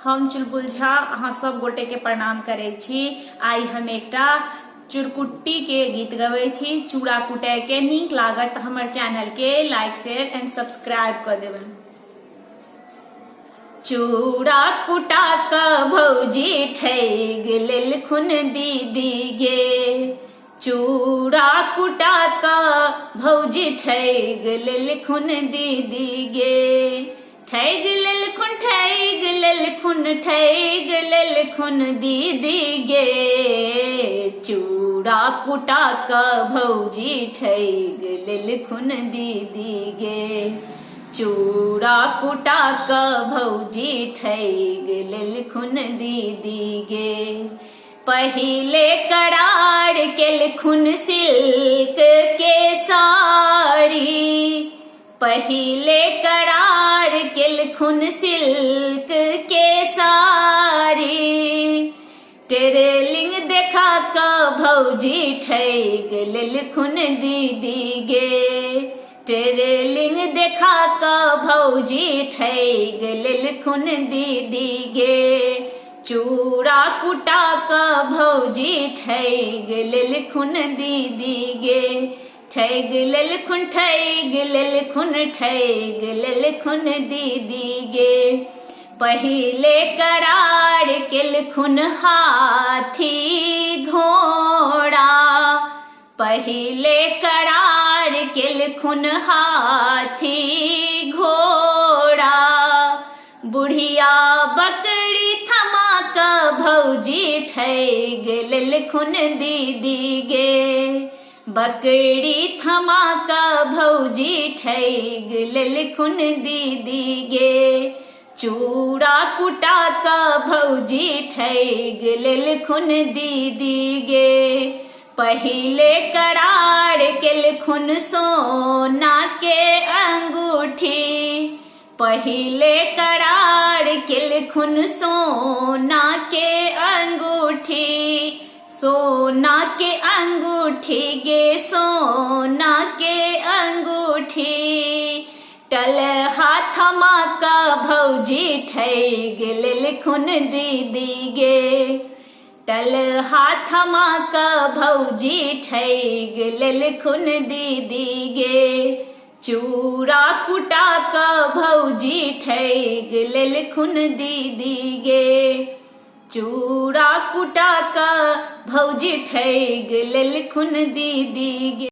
हम चुलबुल झा अहाँ सब गोटे के प्रणाम करे छी। आई हम एकटा चुरकुट्टी के गीत गवे छी। चूड़ा कुटाय के नीक लागत हमर चैनल के लाइक शेयर एंड सब्सक्राइब कर देबन। चूड़ा कुटा क भौजी ठैग लेलखुन दीदी गे। चूड़ा कुटा क भौजी ठैग लेलखुन दीदी गे। ठैग लेलखुन ठैग लेलखुन ठैग लेलखुन दीदी गे। चूड़ा कुटा क भौजी ठैग लेलखुन दीदी गे। चूड़ा कुटा क भौजी ठैग लेलखुन दीदी गे। पहिले करार केलखुन सिल्क के साड़ी। पहिले करार केलखुन सिल्क के साड़ी। टेरेलिंग देखा क भौजी ठैग लेलखुन दीदी गे। टेरेलिंग देखा क भौजी ठैग लेलखुन दीदी गे। चूड़ा कुटा क भौजी ठैग लेलखुन दीदी गे। ठैग लेलखुन ठैग लेलखुन ठैग लेलखुन दीदी गे। पहिले करार केलखुन हाथी घोड़ा। पहिले करार केलखुन हाथी घोड़ा। बुढ़िया बकरी थमा क भौजी ठैग लेलखुन दीदी गे। बकरी थमा क भौजी ठैग लेलखुन दीदी गे। चूड़ा कुटा क भौजी ठैग लेलखुन दीदी गे। पहिले करार केलखुन सोना के अंगूठी। पहिले करार केलखुन सोना के अंगूठी। सोना के अंगूठी गे सोना के अंगूठी। टलहा थमा क भौजी ठैग लेलखुन दीदी गे। टलहा थमा क भौजी ठैग लेलखुन दीदी गे। चूड़ा कुटा क भौजी ठैग लेलखुन दीदी गे। चूड़ा कुटा क भौजी ठैग लेलखुन दीदी गे।